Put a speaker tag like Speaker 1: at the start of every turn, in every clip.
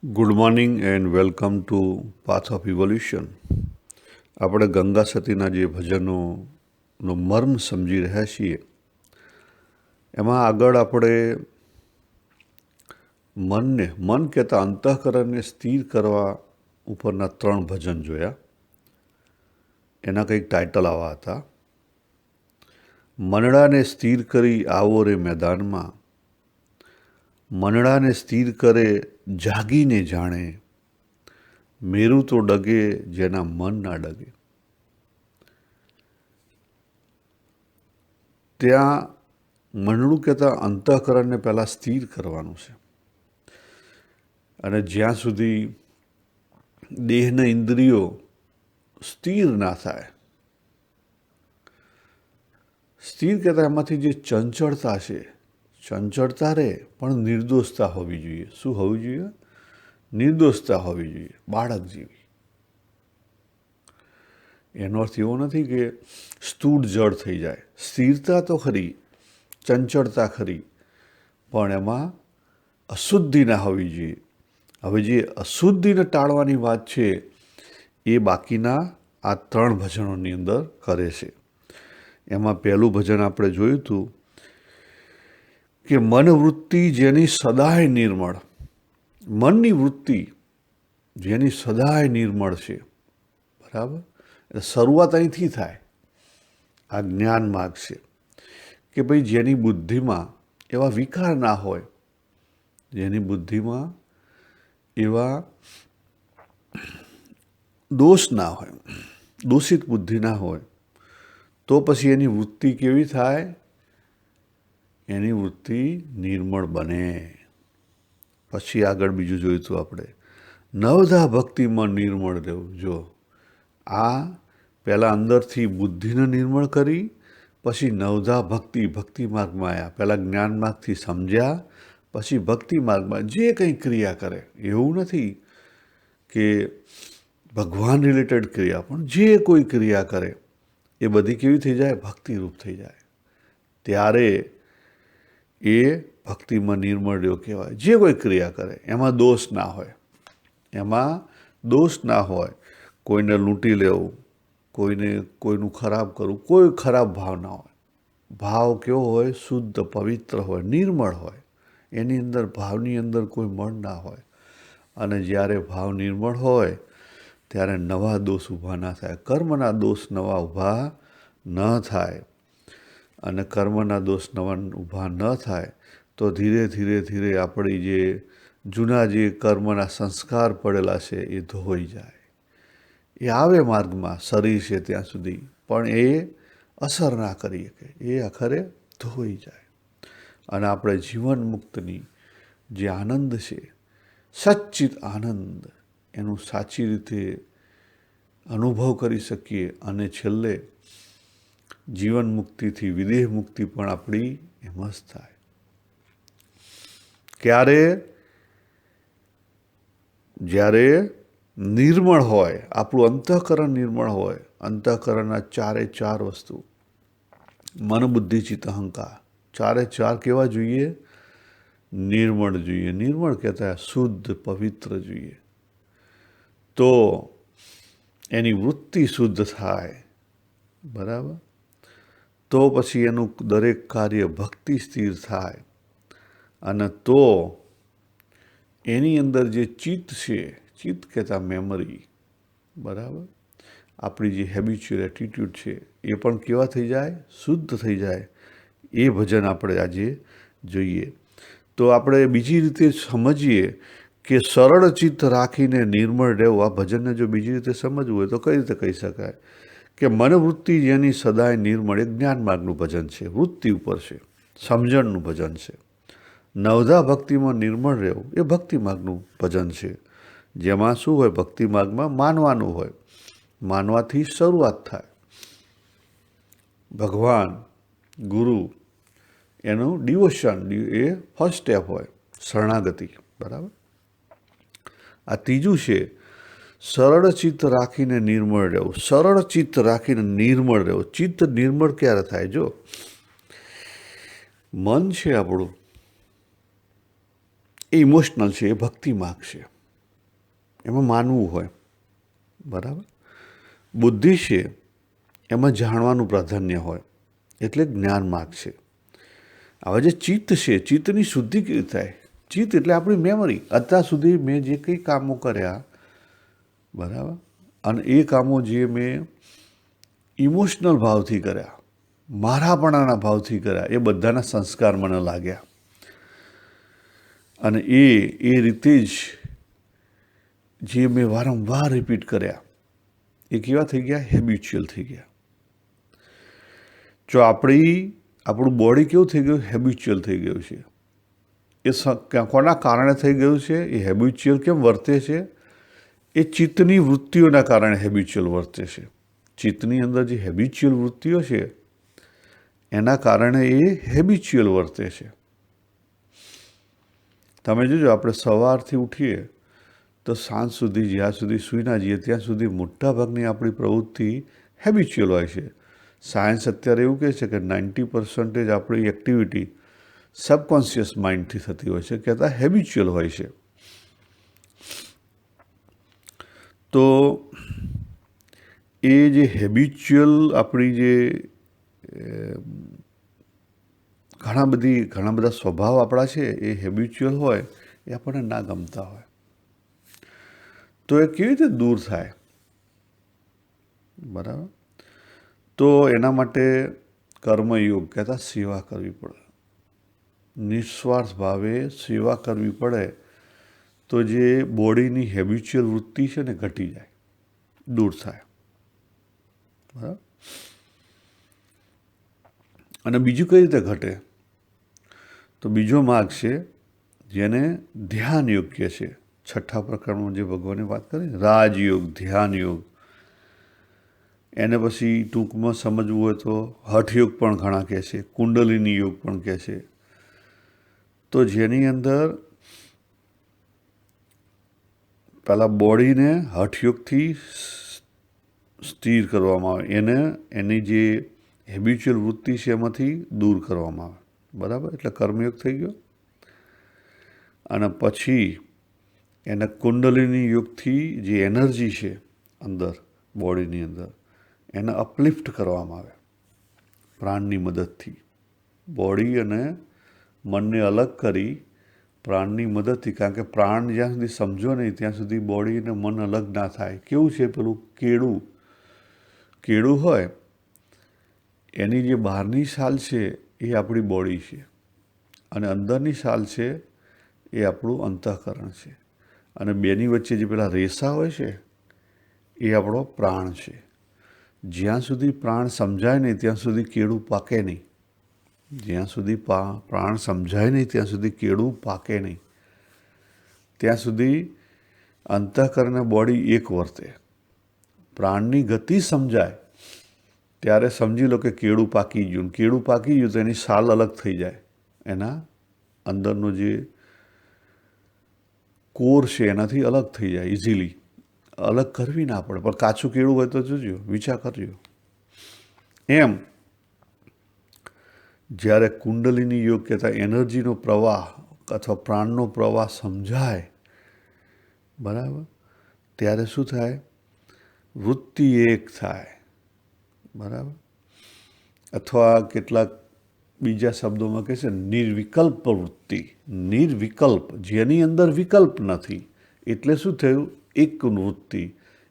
Speaker 1: Good morning and welcome to path of evolution. આપણે ગંગા સતીના જે ભજનોનો મર્મ સમજી રહ્યા છીએ એમાં આગળ આપણે મન કહેતા અંતઃકરણને સ્થિર કરવા ઉપરના 3 ભજન જોયા. એના કંઈક ટાઇટલ આવા હતા: મનડાને સ્થિર કરી આવો રે મેદાનમાં, મનડાને સ્થિર કરે જાગીને જાણે, મેરું તો ડગે જેના મન ના ડગે. ત્યાં મનડું કહેતા અંતઃકરણને પહેલાં સ્થિર કરવાનું છે. અને જ્યાં સુધી દેહના ઇન્દ્રિયો સ્થિર ના થાય, સ્થિર કહેતા એમાંથી જે ચંચળતા છે, ચંચળતા રહે પણ નિર્દોષતા હોવી જોઈએ. શું હોવી જોઈએ? નિર્દોષતા હોવી જોઈએ, બાળક જેવી. એનો અર્થ એવો નથી કે સ્થૂળ જળ થઈ જાય. સ્થિરતા તો ખરી, ચંચળતા ખરી, પણ એમાં અશુદ્ધિ ના હોવી જોઈએ. હવે જે અશુદ્ધિને ટાળવાની વાત છે એ બાકીના આ 3 ભજનોની અંદર કરે છે. એમાં પહેલું ભજન આપણે જોયું હતું કે મનવૃત્તિ જેની સદાય નિર્મળ, મનની વૃત્તિ જેની સદાય નિર્મળ છે, બરાબર. એટલે શરૂઆત અહીંથી થાય. આ જ્ઞાન માર્ગ છે કે ભાઈ જેની બુદ્ધિમાં એવા વિકાર ના હોય, જેની બુદ્ધિમાં એવા દોષ ના હોય, દૂષિત બુદ્ધિ ના હોય, તો પછી એની વૃત્તિ કેવી થાય? એની વૃત્તિ નિર્મળ બને. પછી આગળ બીજું જોયું હતું આપણે, નવધા ભક્તિમાં નિર્મળ રહેવું. જો આ પહેલાં અંદરથી બુદ્ધિને નિર્મળ કરી, પછી નવધા ભક્તિ માર્ગમાં આવ્યા. પહેલાં જ્ઞાન માર્ગથી સમજ્યા, પછી ભક્તિ માર્ગમાં જે કંઈ ક્રિયા કરે, એવું નથી કે ભગવાન રિલેટેડ ક્રિયા, પણ જે કોઈ ક્રિયા કરે એ બધી કેવી થઈ જાય? ભક્તિરૂપ થઈ જાય. ત્યારે એ ભક્તિમાં નિર્મળ રહ્યો કહેવાય. જે કોઈ ક્રિયા કરે એમાં દોષ ના હોય, એમાં દોષ ના હોય. કોઈને લૂંટી લેવું, કોઈનું ખરાબ કરવું, કોઈ ખરાબ ભાવ ના હોય. ભાવ કેવો હોય? શુદ્ધ, પવિત્ર હોય, નિર્મળ હોય. એની અંદર ભાવની અંદર કોઈ મળ ના હોય. અને જ્યારે ભાવ નિર્મળ હોય ત્યારે નવા દોષ ઊભા ના થાય. કર્મના દોષ નવા ઊભા ન થાય. અને કર્મના દોષ નવા ઊભા ન થાય તો ધીરે ધીરે આપણી જે જૂના જે કર્મના સંસ્કાર પડેલા છે એ ધોવાઈ જાય. એ આવે માર્ગમાં, શરીર છે ત્યાં સુધી, પણ એ અસર ના કરી શકે. એ આખરે ધોવાઈ જાય. અને આપણે જીવન મુક્તની જે આનંદ છે, સચ્ચિત આનંદ, એનું સાચી રીતે અનુભવ કરી શકીએ. અને છેલ્લે જીવન મુક્તિથી વિદેહ મુક્તિ પણ આપણી એમ જ થાય. ક્યારે? જ્યારે નિર્મળ હોય, આપણું અંતઃકરણ નિર્મળ હોય. અંતઃકરણના 4 વસ્તુ, મન, બુદ્ધિ, ચિત્ત, અહંકાર, 4 કેવા જોઈએ? નિર્મળ જોઈએ. નિર્મળ કહેતા શુદ્ધ, પવિત્ર જોઈએ. તો એની વૃત્તિ શુદ્ધ થાય, બરાબર. તો પછી એનું દરેક કાર્ય ભક્તિ સ્થિર થાય. અને તો એની અંદર જે ચિત્ત છે, ચિત્ત કહેતા મેમરી, બરાબર, આપણી જે હેબિચ્યુઅલ એટીટ્યૂડ છે એ પણ કેવા થઈ જાય? શુદ્ધ થઈ જાય. એ ભજન આપણે આજે જોઈએ. તો આપણે બીજી રીતે સમજીએ કે સરળ ચિત્ત રાખીને નિર્મળ રહેવું. આ ભજનને જો બીજી રીતે સમજવું હોય તો કઈ રીતે કહી શકાય કે મનવૃત્તિ જેની સદાય નિર્મળ, એ જ્ઞાન માર્ગનું ભજન છે, વૃત્તિ ઉપર છે, સમજણનું ભજન છે. નવધા ભક્તિમાં નિર્મળ રહેવું એ ભક્તિ માર્ગનું ભજન છે. જેમાં શું હોય? ભક્તિ માર્ગમાં માનવાનું હોય. માનવાથી શરૂઆત થાય. ભગવાન, ગુરુ, એનું ડિવોશન, એ ફર્સ્ટ સ્ટેપ હોય, શરણાગતિ, બરાબર. આ ત્રીજું છે, સરળ ચિત્ત રાખીને નિર્મળ રહેવું. સરળ ચિત્ત રાખીને નિર્મળ રહેવું. ચિત્ત નિર્મળ ક્યારે થાય? જો મન છે આપણું, એ ઇમોશનલ છે, એ ભક્તિ માર્ગ છે. એમાં માનવું હોય, બરાબર. બુદ્ધિ છે એમાં જાણવાનું પ્રાધાન્ય હોય, એટલે જ્ઞાન માર્ગ છે. હવે જે ચિત્ત છે, ચિત્તની શુદ્ધિ કેવી થાય? ચિત્ત એટલે આપણી મેમરી. અત્યાર સુધી મેં જે કંઈ કામો કર્યા, બરાબર, અને એ કામો જે મેં ઇમોશનલ ભાવથી કર્યા, મારાપણાના ભાવથી કર્યા, એ બધાના સંસ્કાર મને લાગ્યા. અને એ રીતે જ જે મેં વારંવાર રિપીટ કર્યા, એ કેવા થઈ ગયા? હેબિચ્યુઅલ થઈ ગયા. જો આપણું બોડી કેવું થઈ ગયું? હેબિચ્યુઅલ થઈ ગયું છે. એ કોના કારણે થઈ ગયું છે? એ હેબિચ્યુઅલ કેમ વર્તે છે? એ ચિત્તની વૃત્તિઓના કારણે હેબિચ્યુઅલ વર્તે છે. ચિત્તની અંદર જે હેબિચ્યુઅલ વૃત્તિઓ છે એના કારણે એ હેબિચ્યુઅલ વર્તે છે. તમે જોજો, આપણે સવારથી ઉઠીએ તો સાંજ સુધી, જ્યાં સુધી સૂઈ ના જઈએ ત્યાં સુધી મોટાભાગની આપણી પ્રવૃત્તિ હેબિચ્યુઅલ હોય છે. સાયન્સ અત્યારે એવું કહે છે કે 90% આપણી એક્ટિવિટી સબકોન્શિયસ માઇન્ડથી થતી હોય છે, કહેતા હેબિચ્યુઅલ હોય છે. તો એ જે હેબિચ્યુઅલ આપણી જે ઘણા બધા સ્વભાવ આપણા છે, એ હેબિચ્યુઅલ હોય, એ આપણને ના ગમતા હોય. તો એ કેવી રીતે દૂર થાય? બરાબર. તો એના માટે કર્મયોગ કહેતા સેવા કરવી પડે. નિસ્વાર્થ ભાવે સેવા કરવી પડે તો જે બોડીની હેબિચ્યુઅલ વૃત્તિ છે ને ઘટી જાય, દૂર થાય. બરાબર. અને બીજું કઈ રીતે ઘટે? તો બીજો માર્ગ છે જેને ધ્યાન યોગ કહે છે. છઠ્ઠા પ્રકરણમાં જે ભગવાને વાત કરી, રાજયોગ, ધ્યાન યોગ. એને પછી ટૂંકમાં સમજવું હોય તો હઠયોગ પણ ઘણા કહે છે, કુંડલિની યોગ પણ કહે છે. તો જેની અંદર પહેલાં બોડીને હઠયોગથી સ્થિર કરવામાં આવે, એની જે હેબિચ્યુઅલ વૃત્તિ છે એમાંથી દૂર કરવામાં આવે. બરાબર. એટલે કર્મયોગ થઈ ગયો. અને પછી એને કુંડલિની યોગથી જે એનર્જી છે અંદર બોડીની અંદર, એને અપલિફ્ટ કરવામાં આવે પ્રાણની મદદથી. બોડી અને મનને અલગ કરી પ્રાણની મદદથી, કારણ કે પ્રાણ જ્યાં સુધી સમજો નહીં ત્યાં સુધી બોડી અને મન અલગ ના થાય. કેવું છે પેલું કેળું હોય, એની જે બહારની છાલ છે એ આપણી બોડી છે, અને અંદરની છાલ છે એ આપણું અંતઃકરણ છે, અને બેની વચ્ચે જે પેલા રેસા હોય છે એ આપણો પ્રાણ છે. જ્યાં સુધી પ્રાણ સમજાય નહીં ત્યાં સુધી કેળું પાકે નહીં. જ્યાં સુધી પ્રાણ સમજાય નહીં ત્યાં સુધી કેળું પાકે નહીં. ત્યાં સુધી અંતઃકરણ બોડી એક વર્તે. પ્રાણની ગતિ સમજાય ત્યારે સમજી લો કે કેળું પાકી ગયું. કેળું પાકી ગયું તો એની છાલ અલગ થઈ જાય, એના અંદરનો જે કોર છે એનાથી અલગ થઈ જાય ઇઝીલી. અલગ કરવી ના પડે. પણ કાચું કેળું હોય તો જોજો, વિચાર કરજો. એમ જ્યારે કુંડલિની યોગ કહેતા એનર્જીનો પ્રવાહ અથવા પ્રાણનો પ્રવાહ સમજાય, બરાબર, ત્યારે શું થાય? વૃત્તિ એક થાય. બરાબર. અથવા કેટલાક બીજા શબ્દોમાં કહે છે નિર્વિકલ્પ વૃત્તિ. નિર્વિકલ્પ, જેની અંદર વિકલ્પ નથી. એટલે શું થયું? એક વૃત્તિ.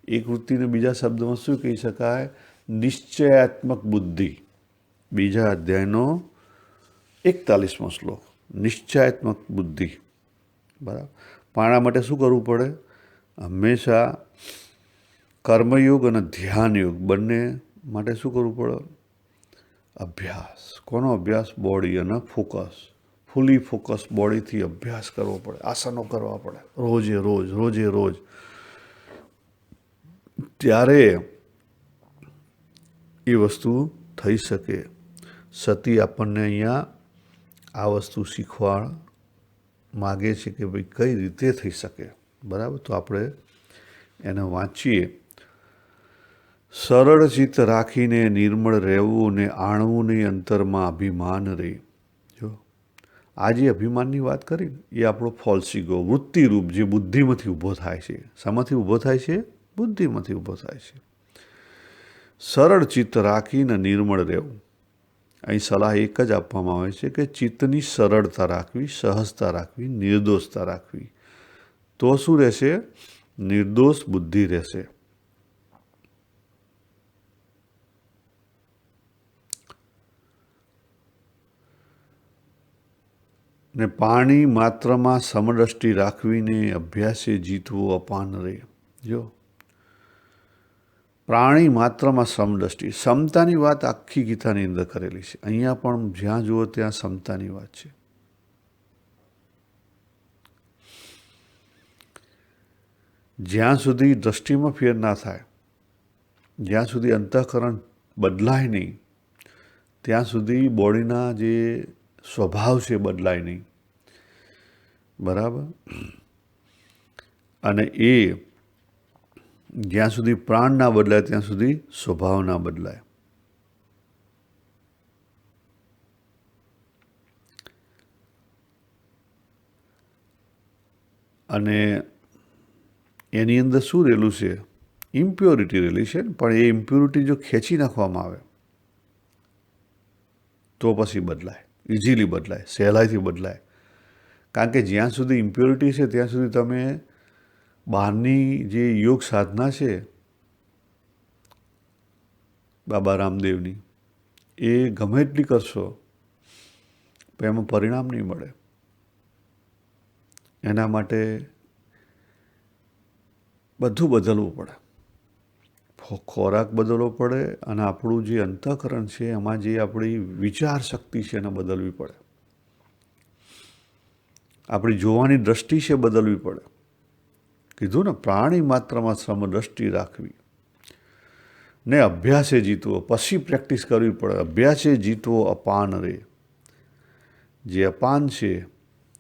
Speaker 1: એક વૃત્તિને બીજા શબ્દોમાં શું કહી શકાય? નિશ્ચયાત્મક બુદ્ધિ. બીજા અધ્યાયનો 41મો શ્લોક, નિશ્ચયાત્મક બુદ્ધિ. બરાબર. પણ આના માટે શું કરવું પડે? હંમેશા કર્મયોગ અને ધ્યાન યોગ બંને માટે શું કરવું પડે? અભ્યાસ. કોનો અભ્યાસ? બોડી અને ફોકસ. ફૂલી ફોકસ બોડીથી અભ્યાસ કરવો પડે, આસનો કરવા પડે રોજે રોજ. ત્યારે એ વસ્તુ થઈ શકે. સતી આપણને અહીંયા આ વસ્તુ શીખવા માગે છે કે ભાઈ કઈ રીતે થઈ શકે. બરાબર. તો આપણે એને વાંચીએ. સરળ ચિત્ત રાખીને નિર્મળ રહેવું ને આણવું નહીં અંતરમાં અભિમાન રહે. જો આ જે અભિમાનની વાત કરી એ આપણો ફોલ્સ ઈગો, વૃત્તિરૂપ જે બુદ્ધિમાંથી ઊભો થાય છે. શામાંથી ઊભો થાય છે? બુદ્ધિમાંથી ઊભો થાય છે. સરળ ચિત્ત રાખીને નિર્મળ રહેવું. અહીં સલાહ એક જ આપવામાં આવે છે કે ચિત્તની સરળતા રાખવી, સહજતા રાખવી, નિર્દોષતા રાખવી. તો શું રહેશે? નિર્દોષ બુદ્ધિ રહેશે. ને પાણી માત્રમાં સમદ્રષ્ટિ રાખવીને અભ્યાસે જીતવો અપાન રે. જો પ્રાણી માત્રમાં સમદ્રષ્ટિ, સમતાની વાત આખી ગીતાની અંદર કરેલી છે. અહીંયા પણ જ્યાં જુઓ ત્યાં સમતાની વાત છે. જ્યાં સુધી દ્રષ્ટિમાં ફેર ના થાય, જ્યાં સુધી અંતઃકરણ બદલાય નહીં, ત્યાં સુધી બોડીના જે સ્વભાવ છે બદલાય નહીં. બરાબર? અને એ જ્યાં સુધી પ્રાણ ના બદલાય ત્યાં સુધી સ્વભાવ ના બદલાય. અને એની અંદર શું રહેલું છે? ઇમ્પ્યોરિટી રહેલી છે. પણ એ ઇમ્પ્યોરિટી જો ખેંચી નાખવામાં આવે તો પછી બદલાય, ઇઝીલી બદલાય, સહેલાઈથી બદલાય. કારણ કે જ્યાં સુધી ઇમ્પ્યોરિટી છે ત્યાં સુધી તમે બહારની જે યોગ સાધના છે બાબા રામદેવની, એ ગમે એટલી કરશો પણ એમાં પરિણામ નહીં મળે. એના માટે બધું બદલવું પડે. ખોરાક બદલવો પડે અને આપણું જે અંતઃકરણ છે એમાં જે આપણી વિચાર શક્તિ છે એને બદલવી પડે. આપણી જોવાની દ્રષ્ટિ છે બદલવી પડે. કીધું ને, પ્રાણી માત્રમાં સમદ્રષ્ટિ રાખવી ને અભ્યાસે જીતવો. પછી પ્રેક્ટિસ કરવી પડે. અભ્યાસે જીતવો અપાન રે. જે અપાન છે,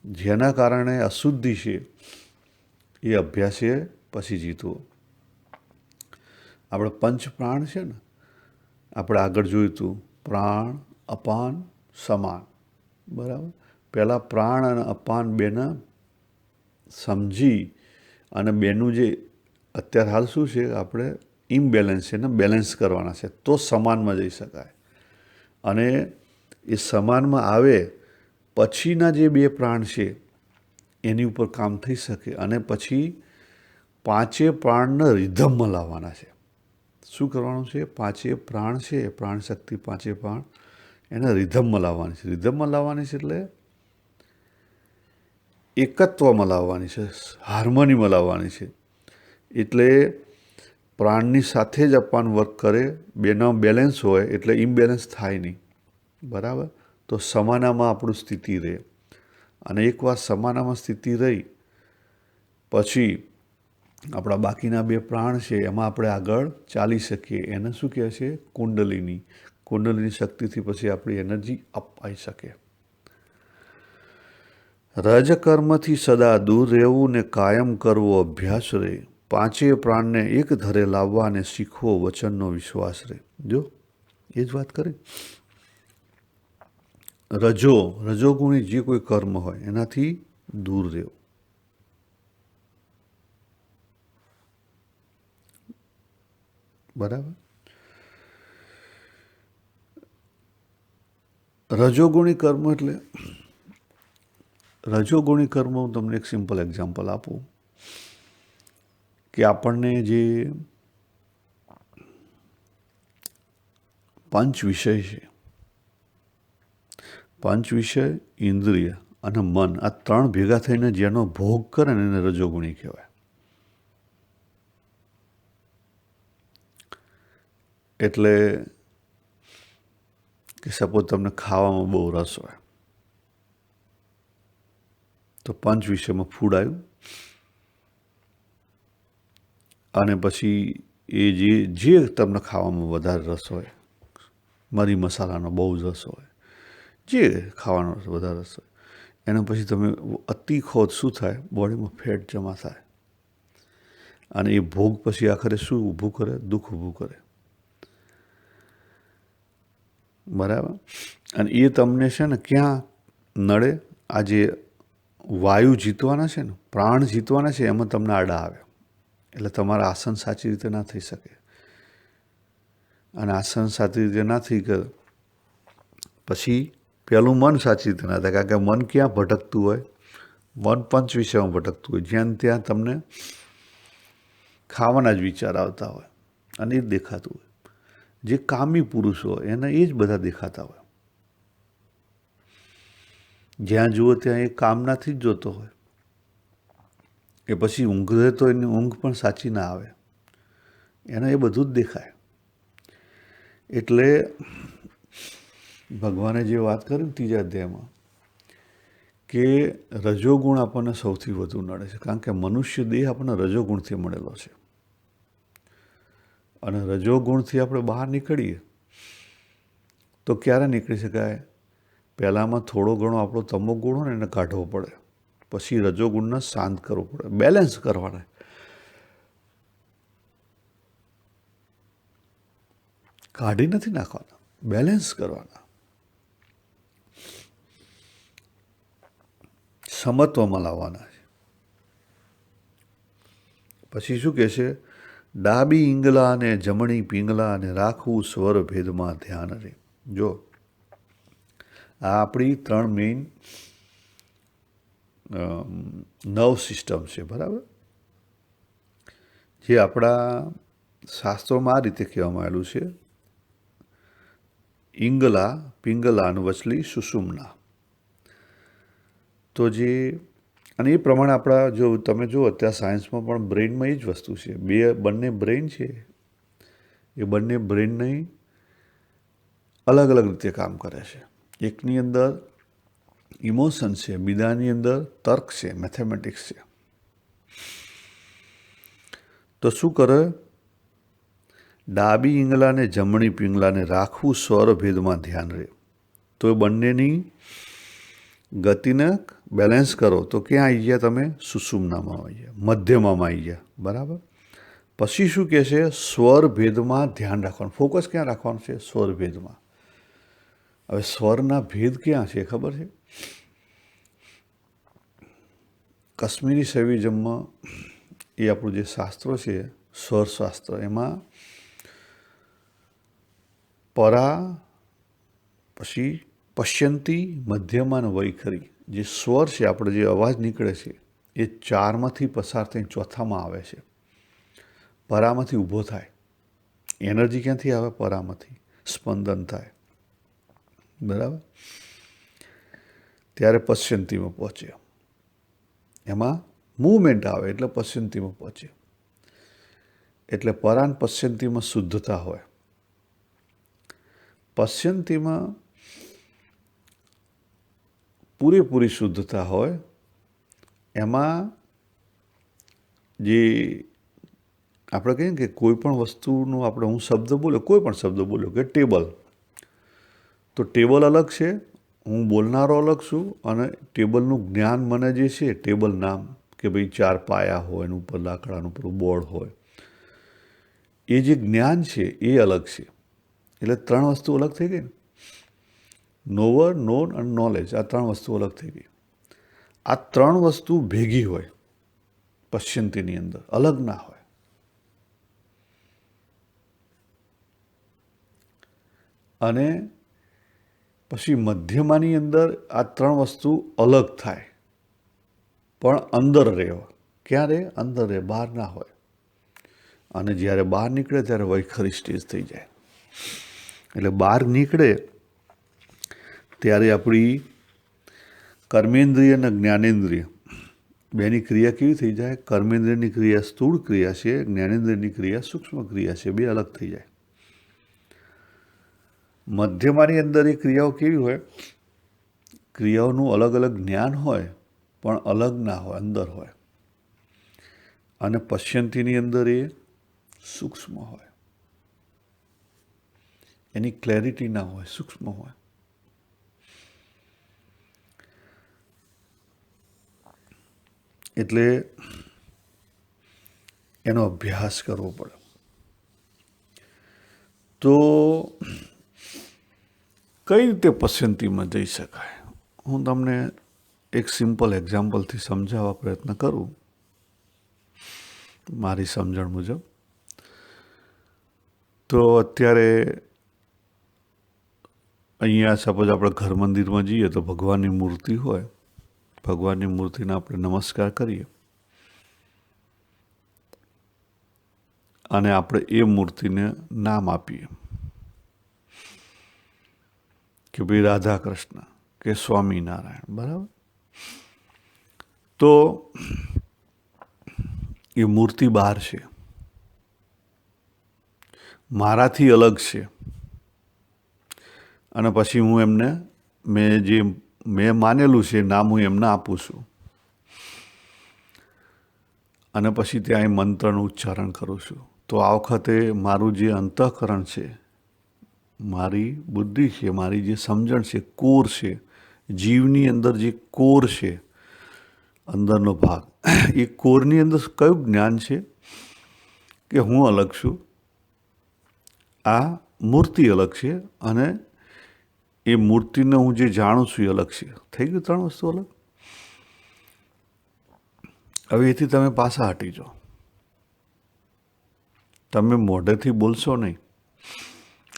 Speaker 1: જેના કારણે અશુદ્ધિ છે, એ અભ્યાસે પછી જીતવો. આપણે પંચ પ્રાણ છે ને, આપણે આગળ જોયું હતું, પ્રાણ, અપાન, સમાન. બરાબર? પહેલાં પ્રાણ અને અપાન બેને સમજી અને બેનું જે અત્યારે હાલ શું છે, આપણે ઇમ્બેલેન્સ છે ને બેલેન્સ કરવાના છે, તો સમાનમાં જઈ શકાય. અને એ સમાનમાં આવે પછીના જે બે પ્રાણ છે એની ઉપર કામ થઈ શકે. અને પછી પાંચે પ્રાણને રિધમમાં લાવવાના છે. શું કરવાનું છે? પાંચે પ્રાણ છે, પ્રાણ શક્તિ, પાંચે પ્રાણ, એને રિધમમાં લાવવાની છે. રિધમમાં લાવવાની છે એટલે એકત્વમાં લાવવાની છે, હાર્મોનીમાં લાવવાની છે. એટલે પ્રાણની સાથે જ અપાન વર્ક કરે, બેનો બેલેન્સ હોય એટલે ઇમ્બેલેન્સ થાય નહીં. બરાબર? તો સમાનામાં આપણું સ્થિતિ રહે. અને એકવાર સમાનામાં સ્થિતિ રહી પછી આપણા બાકીના બે પ્રાણ છે એમાં આપણે આગળ ચાલી શકીએ. એને શું કહે છે? કુંડલિની. કુંડલિની શક્તિથી પછી આપણી એનર્જી અપ આવી શકે. રજકર્મથી સદા દૂર રહેવું ને કાયમ કરવો અભ્યાસ રે. પાંચે પ્રાણને એક ધરે લાવવા અને શીખવો વચનનો વિશ્વાસ રહે. જો એ જ વાત કરી. રજોગુણી જે કોઈ કર્મ હોય એનાથી દૂર રહેવું. બરાબર? રજોગુણી કર્મ એટલે, રજોગુણી કર્મ હું તમને એક સિમ્પલ એક્ઝામ્પલ આપું કે આપણને જે પંચ વિષય છે, પંચ વિષય, ઇન્દ્રિય અને મન, આ ત્રણ ભેગા થઈને જેનો ભોગ કરે ને એને રજોગુણી કહેવાય. એટલે કે સપોઝ તમને ખાવામાં બહુ રસ હોય તો પંચ વિષયમાં ફૂડ આવ્યું અને પછી એ જે તમને ખાવામાં વધારે રસ હોય, મરી મસાલાનો બહુ જ રસ હોય, જે ખાવાનો વધારે રસ હોય, એના પછી તમે અતિ ખો શું થાય? બોડીમાં ફેટ જમા થાય. અને એ ભોગ પછી આખરે શું ઊભું કરે? દુઃખ ઊભું કરે. બરાબર? અને એ તમને છે ને ક્યાં નડે? આ જે વાયુ જીતવાના છે ને, પ્રાણ જીતવાના છે, એમાં તમને આડા આવે એટલે તમારા આસન સાચી રીતે ના થઈ શકે. અને આસન સાચી રીતે ના થઈ ગયું પછી પહેલું મન સાચી રીતે ના થાય, કારણ કે મન ક્યાં ભટકતું હોય? મન પંચ વિષયમાં ભટકતું હોય, જ્યાં ત્યાં તમને ખાવાના જ વિચાર આવતા હોય અને એ જ દેખાતું હોય. જે કામી પુરુષ હોય એને એ જ બધા દેખાતા હોય. જ્યાં જુઓ ત્યાં એ કામનાથી જ જોતો હોય. કે પછી ઊંઘે તો એની ઊંઘ પણ સાચી ના આવે, એને એ બધું જ દેખાય. એટલે ભગવાને જે વાત કરી ને 3જા અધ્યાયમાં કે રજોગુણ આપણને સૌથી વધુ નડે છે, કારણ કે મનુષ્ય દેહ આપણને રજોગુણથી મળેલો છે. અને રજોગુણથી આપણે બહાર નીકળીએ તો ક્યારે નીકળી શકાય? પહેલાંમાં થોડો ઘણો આપણો તમો ગુણ હોય ને એને કાઢવો પડે, પછી રજોગુણને શાંત કરવો પડે, બેલેન્સ કરવાના. કાઢી નથી નાખવાના, બેલેન્સ કરવાના, સમત્વમાં લાવવાના છે. પછી શું કહે છે? ડાબી ઈંગલા અને જમણી પિંગલા અને રાખવું સ્વર ભેદમાં ધ્યાન રે. જો આ આપણી 3 મેઇન નર્વ સિસ્ટમ છે, બરાબર? જે આપણા શાસ્ત્રોમાં આ રીતે કહેવામાં આવેલું છે: ઈંગલા, પિંગલા અને વચલી સુષુમ્ના. તો જે અને એ પ્રમાણે આપણા જો તમે જુઓ અત્યારે સાયન્સમાં પણ બ્રેઇનમાં એ જ વસ્તુ છે. બંને બ્રેઇન છે, એ બંને બ્રેઇનની અલગ અલગ રીતે કામ કરે છે. એકની અંદર ઇમોશન છે, બીજાની અંદર તર્ક છે, મેથેમેટિક્સ છે. તો શું કરે? ડાબી ઈંગલાને જમણી પિંગલાને રાખવું સ્વર ભેદમાં ધ્યાન રહે. તો એ બંનેની ગતિને બેલેન્સ કરો તો ક્યાં આવી ગયા તમે? સુષુમ્નામાં આવી ગયા, મધ્યમાં આવી ગયા, બરાબર? પછી શું કહે છે? સ્વર ભેદમાં ધ્યાન રાખવાનું. ફોકસ ક્યાં રાખવાનું છે? સ્વર ભેદમાં. હવે સ્વરના ભેદ ક્યાં છે ખબર છે? કાશ્મીરી સેવિઝમમાં એ આપણું જે શાસ્ત્રો છે, સ્વરશાસ્ત્ર, એમાં પરા, પછી પશ્યંતી, મધ્યમાં અને વૈખરી, જે સ્વર છે, આપણે જે અવાજ નીકળે છે, એ 4માંથી પસાર થઈને 4થામાં આવે છે. પરામાંથી ઊભો થાય. એનર્જી ક્યાંથી આવે? પરામાંથી. સ્પંદન થાય, બરાબર? ત્યારે પશ્યંતીમાં પહોંચે. એમાં મૂવમેન્ટ આવે એટલે પશ્યંતીમાં પહોંચે. એટલે પરાન પશ્યંતીમાં શુદ્ધતા હોય. પશ્યંતીમાં પૂરેપૂરી શુદ્ધતા હોય. એમાં જે આપણે કહીએ કે કોઈ પણ વસ્તુનું આપણે હું શબ્દ બોલ્યો, કોઈ પણ શબ્દ બોલ્યો કે ટેબલ, તો ટેબલ અલગ છે, હું બોલનારો અલગ છું, અને ટેબલનું જ્ઞાન મને જે છે, ટેબલ નામ કે ભાઈ 4 પાયા હોય, એનું ઉપર લાકડાનું ઉપર બોર્ડ હોય, એ જે જ્ઞાન છે એ અલગ છે. એટલે 3 વસ્તુ અલગ થઈ ગઈ ને. નોવર, નોન અને નોલેજ, આ 3 વસ્તુ અલગ થઈ ગઈ. આ 3 વસ્તુ ભેગી હોય પશ્યંતીની અંદર, અલગ ના હોય. અને પછી મધ્યમાની અંદર આ 3 વસ્તુ અલગ થાય, પણ અંદર રહે. ક્યાં રહે? અંદર રહે, બહાર ના હોય. અને જ્યારે બહાર નીકળે ત્યારે વૈખરી સ્ટેજ થઈ જાય. એટલે બહાર નીકળે ત્યારે આપણી કર્મેન્દ્રિય અને જ્ઞાનેન્દ્રિય બેની ક્રિયા કેવી થઈ જાય? કર્મેન્દ્રિયની ક્રિયા સ્થૂળ ક્રિયા છે, જ્ઞાનેન્દ્રિયની ક્રિયા સૂક્ષ્મ ક્રિયા છે, બે અલગ થઈ જાય. મધ્યમાની અંદર એ ક્રિયાઓ કેવી હોય? ક્રિયાઓનું અલગ અલગ જ્ઞાન હોય, પણ અલગ ના હોય, અંદર હોય. અને પશ્યંતીની અંદર એ સૂક્ષ્મ હોય, એની ક્લેરિટી ના હોય, સૂક્ષ્મ હોય. એટલે એનો અભ્યાસ કરવો પડે. તો કઈ રીતે પશ્યંતીમાં જઈ શકાય? હું તમને એક સિમ્પલ એક્ઝામ્પલથી સમજાવવા પ્રયત્ન કરું મારી સમજણ મુજબ. તો અત્યારે અહીંયા સપોઝ આપણે ઘર મંદિરમાં જઈએ તો ભગવાનની મૂર્તિ હોય, ભગવાનની મૂર્તિને આપણે નમસ્કાર કરીએ અને આપણે એ મૂર્તિને નામ આપીએ કે ભાઈ રાધા કૃષ્ણ કે સ્વામિનારાયણ, બરાબર? તો એ મૂર્તિ બહાર છે, મારાથી અલગ છે, અને પછી હું એમને મેં માનેલું છે નામ હું એમને આપું છું, અને પછી ત્યાં એ મંત્રનું ઉચ્ચારણ કરું છું. તો આ વખતે મારું જે અંતઃકરણ છે, મારી બુદ્ધિ છે, મારી જે સમજણ છે, કોર છે, જીવની અંદર જે કોર છે, અંદરનો ભાગ, એ કોરની અંદર કયું જ્ઞાન છે કે હું અલગ છું, આ મૂર્તિ અલગ છે, અને એ મૂર્તિને હું જે જાણું છું એ અલગ છે. થઈ ગયું 3 વસ્તુ અલગ. હવે એથી તમે પાછા હટી જાઓ. તમે મોઢેથી બોલશો નહીં,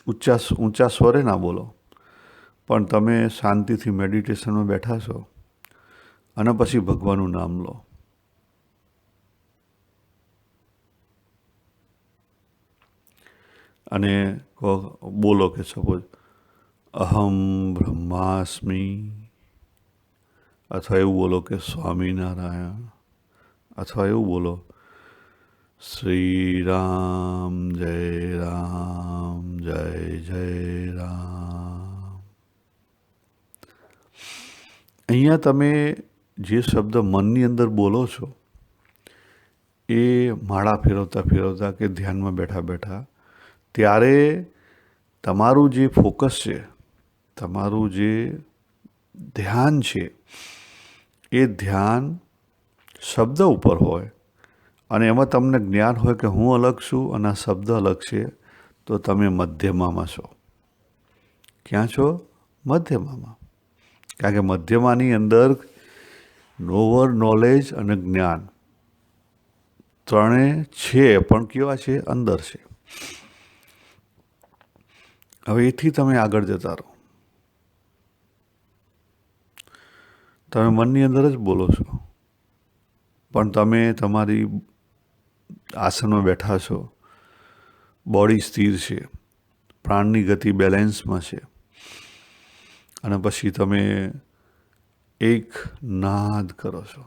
Speaker 1: ઊંચા સ્વરે ના બોલો, પણ તમે શાંતિથી મેડિટેશનમાં બેઠા છો અને પછી ભગવાનનું નામ લો. અને બોલો કે સપોઝ અહમ બ્રહ્માસ્મિ, અથવા એવું બોલો કે સ્વામિનારાયણ, અથવા એવું બોલો શ્રી રામ જય રામ જય જય રામ. અહીંયા તમે જે શબ્દ મનની અંદર બોલો છો એ માળા ફેરવતા ફેરવતા કે ધ્યાનમાં બેઠા બેઠા, ત્યારે તમારું જે ફોકસ છે, તમારું જે ધ્યાન છે, એ ધ્યાન શબ્દ ઉપર હોય અને એમાં તમને જ્ઞાન હોય કે હું અલગ છું અને આ શબ્દ અલગ છે, તો તમે મધ્યમામાં છો. ક્યાં છો? મધ્યમામાં. કારણ કે મધ્યમાની અંદર નોવર, નોલેજ અને જ્ઞાન ત્રણે છે, પણ કેવા છે? અંદર છે. હવે એથી તમે આગળ જતા રહો. તમે મનની અંદર જ બોલો છો, પણ તમે તમારી આસનમાં બેઠા છો, બોડી સ્થિર છે, પ્રાણની ગતિ બેલેન્સમાં છે, અને પછી તમે એક નાદ કરો છો,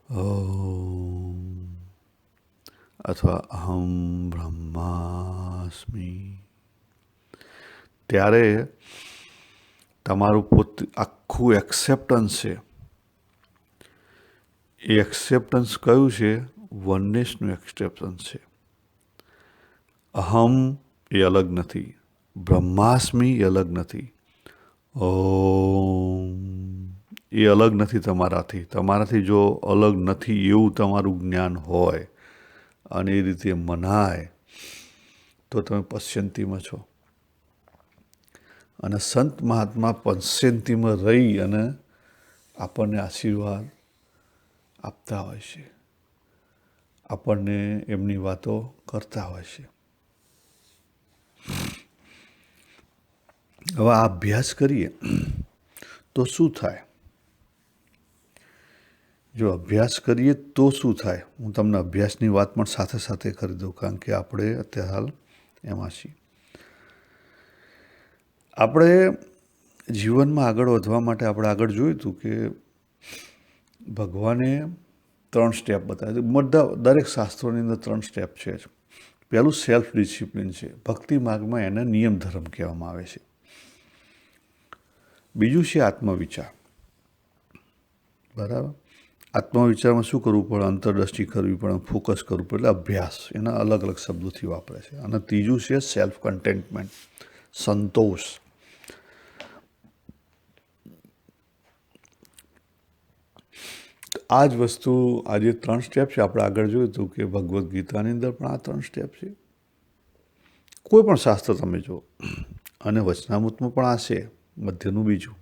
Speaker 1: ઓમ, અથવા અહમ બ્રહ્માસ્મિ. ત્યારે તમારું આખું એક્સેપ્ટન્સ છે. એ એક્સેપ્ટન્સ કયું છે? વનનેસનું એક્સેપ્ટન્સ છે. અહમ એ અલગ નથી, બ્રહ્માસ્મિ એ અલગ નથી, ઓમ એ અલગ નથી તમારાથી. તમારાથી જો અલગ નથી એવું તમારું જ્ઞાન હોય અને એ રીતે મનાય તો તમે પશ્યંતીમાં છો. અને સંત મહાત્મા પશ્યંતીમાં રહી અને આપણને આશીર્વાદ આપતા હોય છે, આપણને એમની વાતો કરતા હોય છે. હવે આ અભ્યાસ કરીએ તો શું થાય? જો અભ્યાસ કરીએ તો શું થાય? હું તમને અભ્યાસની વાત પણ સાથે સાથે કરી દઉં, કારણ કે આપણે અત્યારે હાલ એમાં છીએ. આપણે જીવનમાં આગળ વધવા માટે આપણે આગળ જોયું હતું કે ભગવાને 3 સ્ટેપ બતાવ્યા. દરેક શાસ્ત્રોની અંદર 3 સ્ટેપ છે જ. પહેલું સેલ્ફ ડિસિપ્લિન છે. ભક્તિ માર્ગમાં એને નિયમ ધર્મ કહેવામાં આવે છે. બીજું છે આત્મવિચાર, બરાબર? આત્મવિચારમાં શું કરવું પડે? અંતરદ્રષ્ટિ કરવી પડે, ફોકસ કરવું પડે, એટલે અભ્યાસ. એના અલગ અલગ શબ્દોથી વાપરે છે. અને ત્રીજું છે સેલ્ફ કન્ટેન્ટમેન્ટ, સંતોષ. આ જ વસ્તુ આજે 3 સ્ટેપ છે. આપણે આગળ જોયું હતું કે ભગવદ્ ગીતાની અંદર પણ આ 3 સ્ટેપ છે. કોઈ પણ શાસ્ત્ર તમે જુઓ, અને વચનામૃતમાં પણ આ છે, મધ્યનું બીજું.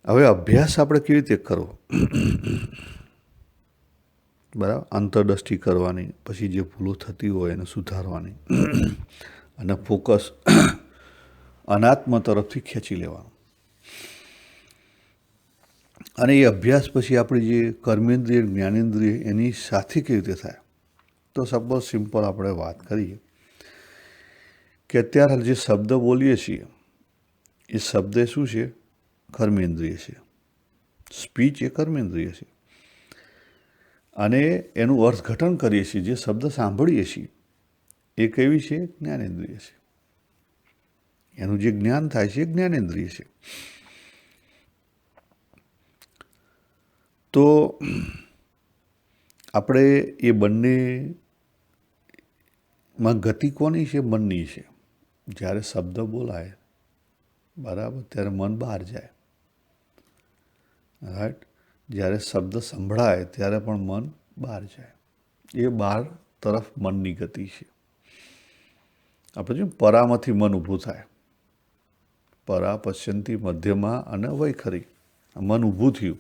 Speaker 1: હવે અભ્યાસ આપણે કેવી રીતે કરવો? બરાબર, અંતરદૃષ્ટિ કરવાની, પછી જે ભૂલો થતી હોય એને સુધારવાની અને ફોકસ અનાત્મ તરફથી ખેંચી લેવાનું. અને એ અભ્યાસ પછી આપણી જે કર્મેન્દ્રિય જ્ઞાનેન્દ્રિય એની સાથે કેવી રીતે થાય? તો સપોઝ સિમ્પલ આપણે વાત કરીએ કે અત્યારે જે શબ્દ બોલીએ છીએ એ શબ્દ શું છે? કર્મેન્દ્રિય છે. સ્પીચ એ કર્મેન્દ્રિય છે. અને એનું અર્થઘટન કરીએ છીએ, જે શબ્દ સાંભળીએ છીએ એ કેવી છે? જ્ઞાનેન્દ્રિય છે. એનું જે જ્ઞાન થાય છે એ જ્ઞાનેન્દ્રિય છે. તો આપણે એ બંનેમાં ગતિ કોની છે? મનની છે. જ્યારે શબ્દ બોલાય બરાબર ત્યારે મન બહાર જાય, રાઈટ. જ્યારે શબ્દ સંભળાય ત્યારે પણ મન બહાર જાય. એ બહાર તરફ મનની ગતિ છે. આપણે જો પરામાંથી મન ઊભું થાય, પરા, પશ્ચંતી, મધ્યમાં અને વૈખરી, મન ઊભું થયું.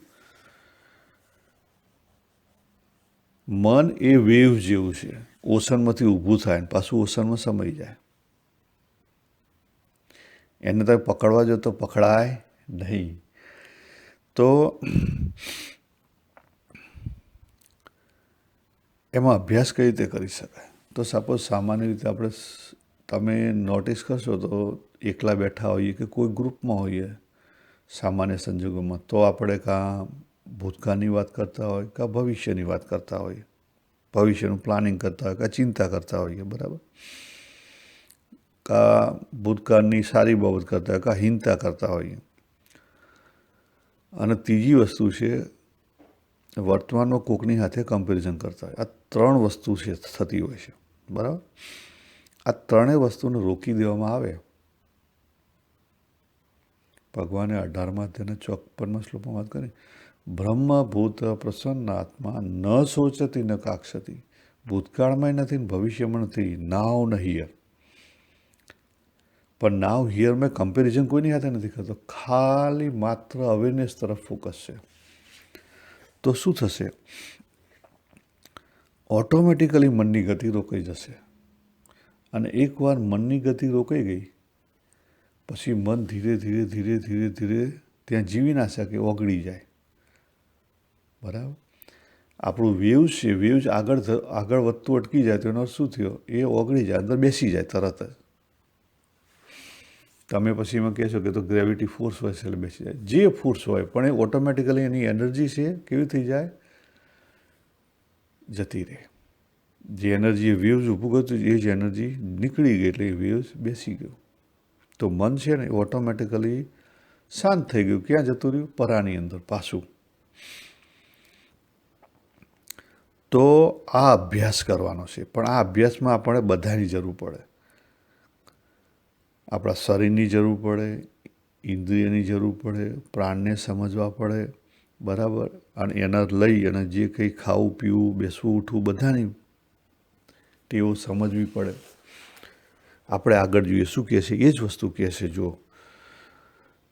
Speaker 1: મન એ વેવ જેવું છે. ઓશનમાંથી ઊભું થાય ને પાછું ઓશનમાં સમાઈ જાય. એને તમે પકડવા જો તો પકડાય નહીં. તો એમાં અભ્યાસ કઈ રીતે કરી શકાય? તો સપોઝ સામાન્ય રીતે તમે નોટિસ કરશો તો એકલા બેઠા હોઈએ કે કોઈ ગ્રુપમાં હોઈએ સામાન્ય સંજોગોમાં, તો આપણે કાં ભૂતકાળની વાત કરતા હોય, કાં ભવિષ્યની વાત કરતા હોઈએ, ભવિષ્યનું પ્લાનિંગ કરતા હોય, કાં ચિંતા કરતા હોઈએ, બરાબર. કાં ભૂતકાળની સારી બાબત કરતા હોય, કાં હિંતા કરતા હોઈએ. અને ત્રીજી વસ્તુ છે વર્તમાનમાં કોકની સાથે કમ્પેરિઝન કરતા હોય. આ 3 વસ્તુ છે થતી હોય છે, બરાબર. આ 3 વસ્તુને રોકી દેવામાં આવે. ભગવાને 18મા અધ્યાયના 54મા શ્લોકમાં વાત કરી, બ્રહ્મભૂત પ્રસન્નાત્મા ન શોચતી ન કાક્ષતી. ભૂતકાળમાં નથી, ભવિષ્યમાં નથી, નાવ ન હિયર. પણ નાવ હિયર મેં કમ્પેરિઝન કોઈની સાથે નથી કરતો, ખાલી માત્ર અવેરનેસ તરફ ફોકસ છે. તો શું થશે? ઓટોમેટિકલી મનની ગતિ રોકાઈ જશે. અને એકવાર મનની ગતિ રોકાઈ ગઈ પછી મન ધીરે ધીરે ધીરે ધીરે ધીરે ત્યાં જીવી ના શકે, ઓગળી જાય, બરાબર. આપણું વેવ્સ છે, વેવ્સ આગળ વધતું અટકી જાય તો એનો શું થયો? એ ઓગળી જાય, અંદર બેસી જાય તરત જ. તમે પછી એમાં કહેશો કે તો ગ્રેવિટી ફોર્સ હોય છે એટલે બેસી જાય. જે ફોર્સ હોય પણ એ ઓટોમેટિકલી એની એનર્જી છે કેવી થઈ જાય? જતી રહે. જે એનર્જી વેવ્સ ઊભું કરતું એ જ એનર્જી નીકળી ગઈ એટલે એ વેવ્સ બેસી ગયું. તો મન છે ને એ ઓટોમેટિકલી શાંત થઈ ગયું. ક્યાં જતું રહ્યું? પરાની અંદર પાછું. તો આ અભ્યાસ કરવાનો છે. પણ આ અભ્યાસમાં આપણે બધાની જરૂર પડે. આપણા શરીરની જરૂર પડે, ઇન્દ્રિયની જરૂર પડે, પ્રાણને સમજવા પડે, બરાબર. અને એના લઈ અને જે કંઈ ખાવું પીવું બેસવું ઉઠવું બધાની ટેવો સમજવી પડે. આપણે આગળ જોઈએ શું કહે છે? એ જ વસ્તુ કહે છે. જો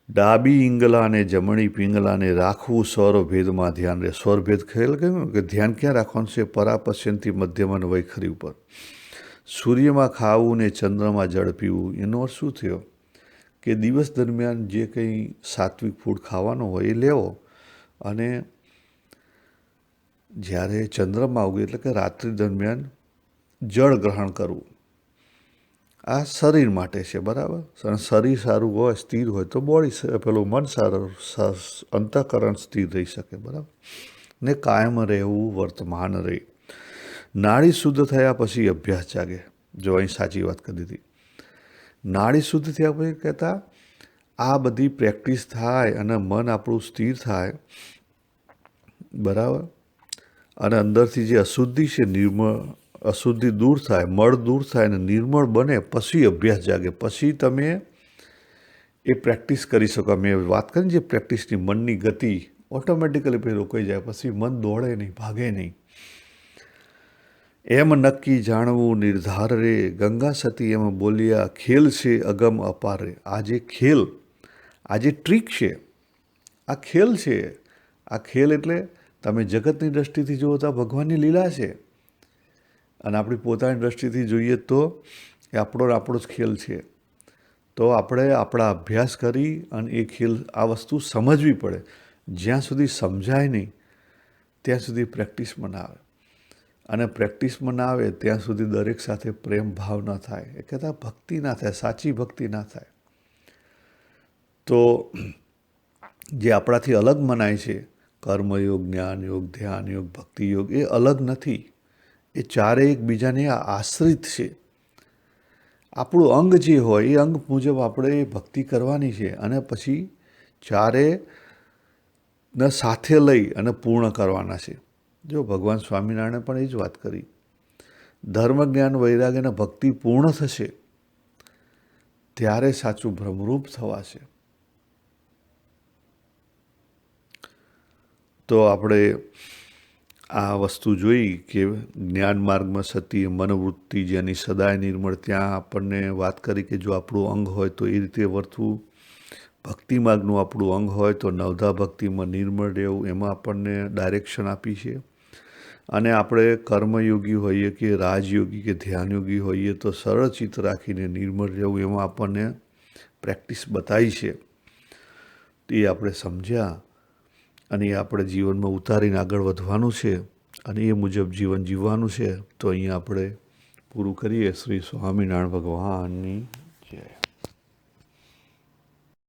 Speaker 1: ડાબી ઈંગલાને જમણી પિંગલાને રાખવું સ્વરભેદમાં ધ્યાન રહે. સ્વરભેદ ખેલ કહ્યું કે ધ્યાન ક્યાં રાખવાનું છે? પરાપશ્યંતી મધ્યમાં અને વૈખરી ઉપર. સૂર્યમાં ખાવું ને ચંદ્રમાં જળ પીવું. એનો અર્થ શું થયો? કે દિવસ દરમિયાન જે કંઈ સાત્વિક ફૂડ ખાવાનો હોય એ લેવો, અને જ્યારે ચંદ્રમાં આવવું એટલે કે રાત્રિ દરમિયાન જળ ગ્રહણ કરવું. આ શરીર માટે છે, બરાબર. શરીર સારું હોય, સ્થિર હોય તો બોડી પેલું મન સારું, અંતઃકરણ સ્થિર રહી શકે, બરાબર. ને કાયમ રહેવું, વર્તમાન રહે. નાડી શુદ્ધ થયા પછી અભ્યાસ જાગે. જો અહીં સાચી વાત કરી દીધી. નાડી શુદ્ધ થયા પછી કહેતા આ બધી પ્રેક્ટિસ થાય અને મન આપણું સ્થિર થાય, બરાબર. અને અંદરથી જે અશુદ્ધિ છે અશુદ્ધિ દૂર થાય, મળ દૂર થાય અને નિર્મળ બને પછી અભ્યાસ જાગે. પછી તમે એ પ્રેક્ટિસ કરી શકો. મેં વાત કરી જે પ્રેક્ટિસની, મનની ગતિ ઓટોમેટિકલી પછી રોકાઈ જાય. પછી મન દોડે નહીં, ભાગે નહીં. એમ નક્કી જાણવું નિર્ધાર રે. ગંગા સતી એમ બોલ્યા ખેલ છે અગમ અપાર રે. આ જે ખેલ, આ જે ટ્રીક છે, આ ખેલ છે. આ ખેલ એટલે તમે જગતની દૃષ્ટિથી જુઓ તો ભગવાનની લીલા છે, અને આપણી પોતાની દૃષ્ટિથી જોઈએ તો એ આપણો જ ખેલ છે. તો આપણે આપણા અભ્યાસ કરી અને એ ખેલ આ વસ્તુ સમજવી પડે. જ્યાં સુધી સમજાય નહીં ત્યાં સુધી પ્રેક્ટિસમાં ના આવે, અને પ્રેક્ટિસમાં ના આવે ત્યાં સુધી દરેક સાથે પ્રેમ ભાવ ન થાય. એ કહેતા ભક્તિ ના થાય, સાચી ભક્તિ ના થાય. તો જે આપણાથી અલગ મનાય છે, કર્મયોગ, જ્ઞાનયોગ, ધ્યાન યોગ, ભક્તિ યોગ, એ અલગ નથી. એ ચારે એકબીજાને આશ્રિત છે. આપણું અંગ જે હોય એ અંગ મુજબ આપણે ભક્તિ કરવાની છે, અને પછી ચારેને સાથે લઈ અને પૂર્ણ કરવાના છે. જો ભગવાન સ્વામિનારાયણે પણ એ જ વાત કરી. ધર્મ, જ્ઞાન, વૈરાગ્ય અને ભક્તિ પૂર્ણ થશે ત્યારે સાચું બ્રહ્મરૂપ થવાશે. તો આપણે આ વસ્તુ જોઈ કે જ્ઞાન માર્ગમાં સતી મનોવૃત્તિ જેની સદાય નિર્મળ, ત્યાં આપણને વાત કરી કે જો આપણું અંગ હોય તો એ રીતે વર્તવું. ભક્તિ માર્ગનું આપણું અંગ હોય તો નવધા ભક્તિમાં નિર્મળ રહેવું, એમાં આપણને ડાયરેક્શન આપી છે. અને આપણે કર્મયોગી હોઈએ કે રાજયોગી કે ધ્યાનયોગી હોઈએ તો સરળ ચિત્ત રાખીને નિર્મળ રહેવું, એમાં આપણને પ્રેક્ટિસ બતાવી છે. એ આપણે સમજ્યા અને એ આપણે જીવનમાં ઉતારીને આગળ વધવાનું છે, અને એ મુજબ જીવન જીવવાનું છે. તો અહીંયા આપણે પૂરું કરીએ. શ્રી સ્વામિનારાયણ ભગવાનની